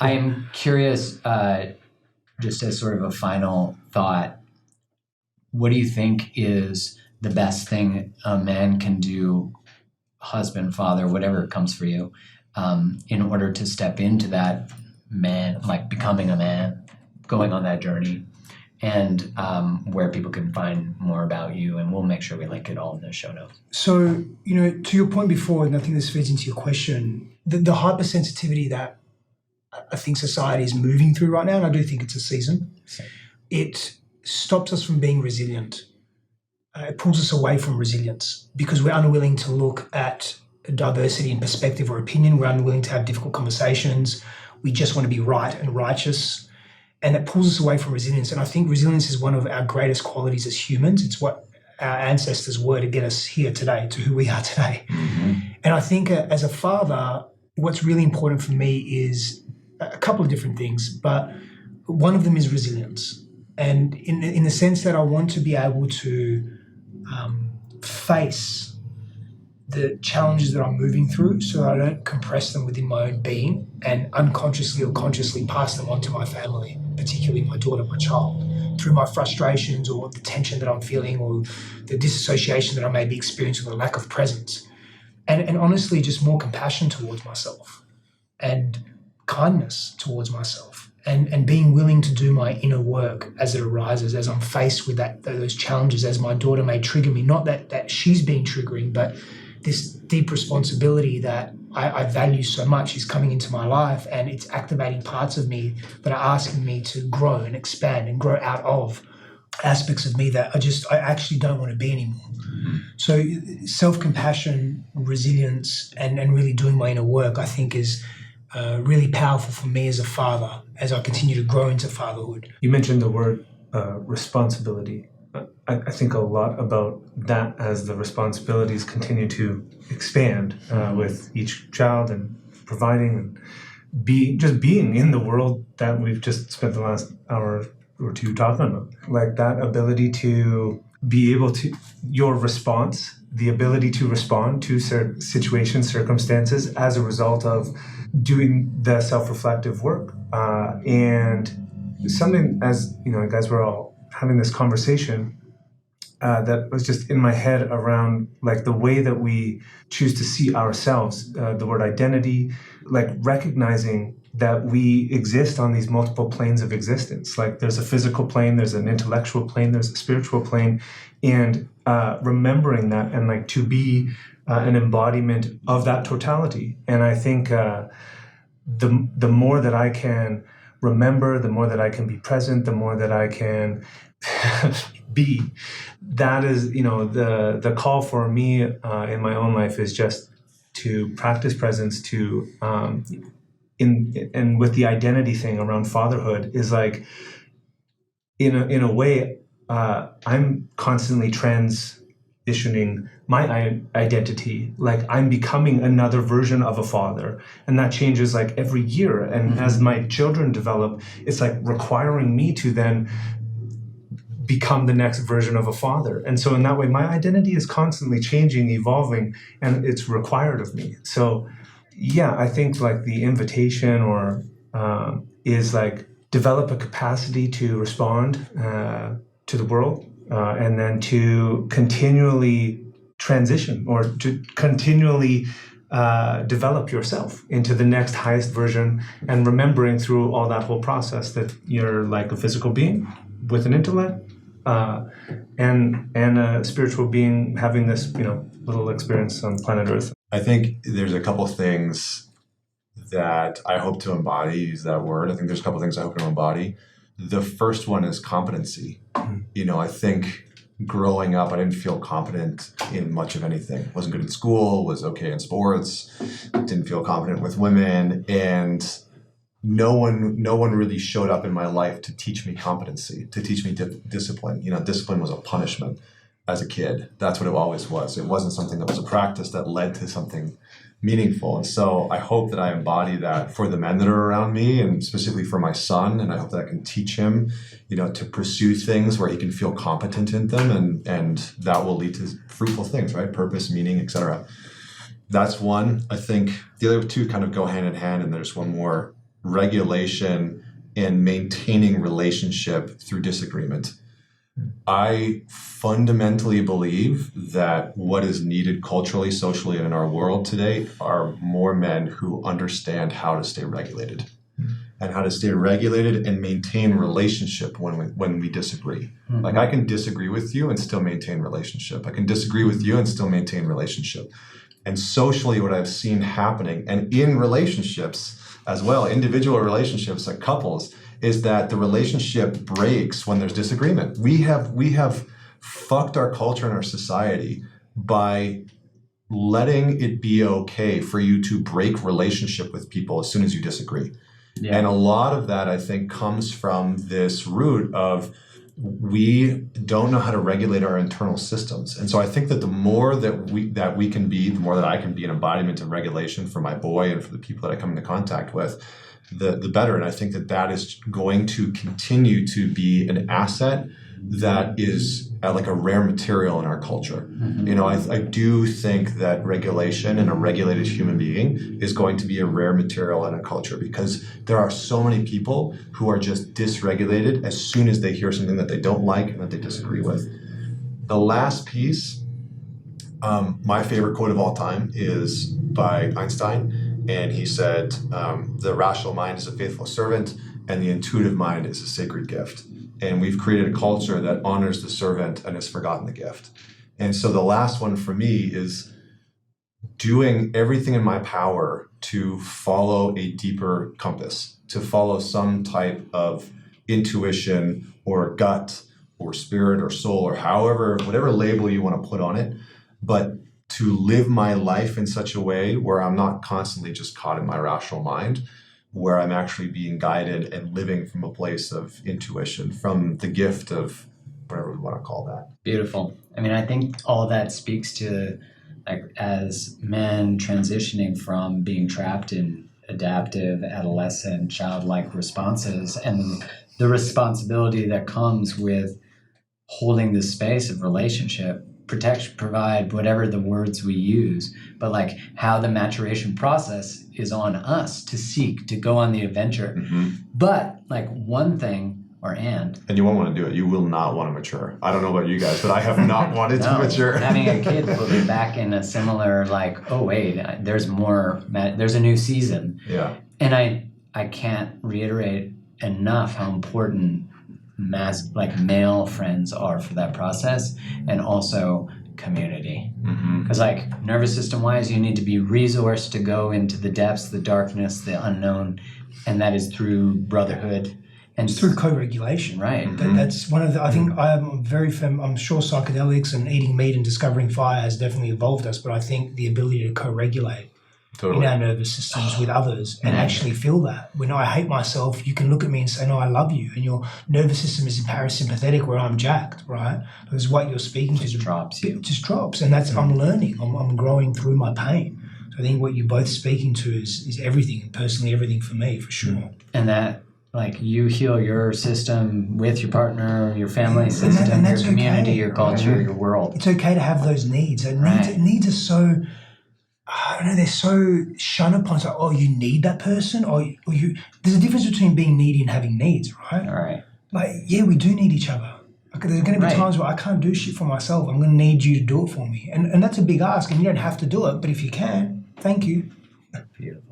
I am curious, just as sort of a final thought, what do you think is the best thing a man can do, husband, father, whatever comes for you, in order to step into that man, like becoming a man, going on that journey, and where people can find more about you, and we'll make sure we link it all in the show notes. So, to your point before, and I think this feeds into your question, the hypersensitivity that I think society is moving through right now, and I do think it's a season, it stops us from being resilient. It pulls us away from resilience because we're unwilling to look at diversity in perspective or opinion. We're unwilling to have difficult conversations. We just want to be right and righteous. And it pulls us away from resilience. And I think resilience is one of our greatest qualities as humans. It's what our ancestors were to get us here today, to who we are today. Mm-hmm. And I think as a father, what's really important for me is a couple of different things, but one of them is resilience. And in the sense that I want to be able to face the challenges that I'm moving through so that I don't compress them within my own being and unconsciously or consciously pass them on to my family, particularly my daughter, my child, through my frustrations or the tension that I'm feeling or the disassociation that I may be experiencing or the lack of presence. And honestly, just more compassion towards myself and kindness towards myself and being willing to do my inner work as it arises, as I'm faced with those challenges, as my daughter may trigger me, not that she's being triggering, but this deep responsibility that I value so much is coming into my life, and it's activating parts of me that are asking me to grow and expand and grow out of aspects of me that I actually don't want to be anymore. Mm-hmm. So self-compassion, resilience, and really doing my inner work, I think is really powerful for me as a father as I continue to grow into fatherhood. You mentioned the word responsibility. I think a lot about that as the responsibilities continue to expand with each child and providing and being in the world that we've just spent the last hour or two talking about. Like that ability to be able to, your response, the ability to respond to situations, circumstances as a result of doing the self-reflective work. And something, as you know, guys, we're all having this conversation that was just in my head around like the way that we choose to see ourselves, the word identity, like recognizing that we exist on these multiple planes of existence. Like there's a physical plane, there's an intellectual plane, there's a spiritual plane, and remembering that and like to be an embodiment of that totality. And I think the more that I can remember, the more that I can be present, the more that I can be. That is, the call for me in my own life is just to practice presence, to and with the identity thing around fatherhood is like, in a way, I'm constantly transitioning my identity. Like I'm becoming another version of a father, and that changes like every year. And as my children develop, it's like requiring me to then become the next version of a father. And so in that way, my identity is constantly changing, evolving, and it's required of me. So yeah, I think like the invitation or is like develop a capacity to respond to the world and then to continually transition or to continually develop yourself into the next highest version, and remembering through all that whole process that you're like a physical being with an intellect and a spiritual being having this little experience on planet Earth. I think there's a couple things that I hope to embody, use that word. I think there's a couple things I hope to embody. The first one is competency. Mm-hmm. I think growing up, I didn't feel competent in much of anything. Wasn't good in school, was okay in sports, didn't feel competent with women, and no one really showed up in my life to teach me competency, to teach me discipline. Discipline was a punishment as a kid. That's what it always was. It wasn't something that was a practice that led to something meaningful. And so I hope that I embody that for the men that are around me, and specifically for my son. And I hope that I can teach him, to pursue things where he can feel competent in them, and that will lead to fruitful things, right? Purpose, meaning, etc. That's one. I think the other two kind of go hand in hand, and there's one more regulation and maintaining relationship through disagreement. I fundamentally believe that what is needed culturally, socially, and in our world today are more men who understand how to stay regulated and how to stay regulated and maintain relationship when we disagree. Like, I can disagree with you and still maintain relationship. I can disagree with you and still maintain relationship. And socially, what I've seen happening, and in relationships as well, individual relationships like couples, is that the relationship breaks when there's disagreement. We have fucked our culture and our society by letting it be okay for you to break relationship with people as soon as you disagree. Yeah. And a lot of that, I think, comes from this root of we don't know how to regulate our internal systems. And so I think that the more that we can be, the more that I can be an embodiment of regulation for my boy and for the people that I come into contact with, the better. And I think that is going to continue to be an asset that is like a rare material in our culture. You know, I do think that regulation and a regulated human being is going to be a rare material in a culture, because there are so many people who are just dysregulated as soon as they hear something that they don't like and that they disagree with. The last piece, my favorite quote of all time is by Einstein, and he said, the rational mind is a faithful servant and the intuitive mind is a sacred gift. And we've created a culture that honors the servant and has forgotten the gift. And so the last one for me is doing everything in my power to follow a deeper compass, to follow some type of intuition or gut or spirit or soul or however, whatever label you want to put on it, but to live my life in such a way where I'm not constantly just caught in my rational mind, where I'm actually being guided and living from a place of intuition, from the gift of whatever we want to call that. Beautiful. I mean, I think all that speaks to, like, as men transitioning from being trapped in adaptive, adolescent, childlike responses, and the responsibility that comes with holding the space of relationship, protect, provide, whatever the words we use, but like how the maturation process is on us to seek, to go on the adventure. But like one thing, and you won't want to do it. You will not want to mature. I don't know about you guys, but I have not wanted to mature. Having a kid will be back in a similar, like, oh wait, there's more, there's a new season. Yeah. And I can't reiterate enough how important male friends are for that process, and also community. Because like nervous system wise, you need to be resourced to go into the depths, the darkness, the unknown, and that is through brotherhood. And it's through co-regulation, right? That's one of the. I think I'm I'm sure psychedelics and eating meat and discovering fire has definitely evolved us, but I think the ability to co-regulate in our nervous systems with others and actually feel that. When I hate myself, you can look at me and say, "No, I love you," and your nervous system is parasympathetic, where I'm jacked, right? Because what you're speaking to just drops, and that's I'm learning. I'm growing through my pain. So I think what you're both speaking to is everything, and personally everything for me, for sure. And that. Like you heal your system with your partner, your family system, your community, your culture, your world. It's okay to have those needs. Needs are so, I don't know, they're so shunned upon. It's like, oh, you need that person, or you. There's a difference between being needy and having needs, right? All right. Like, yeah, we do need each other. Like, there's going to be times where I can't do shit for myself. I'm going to need you to do it for me, and that's a big ask. And you don't have to do it, but if you can, thank you. Beautiful.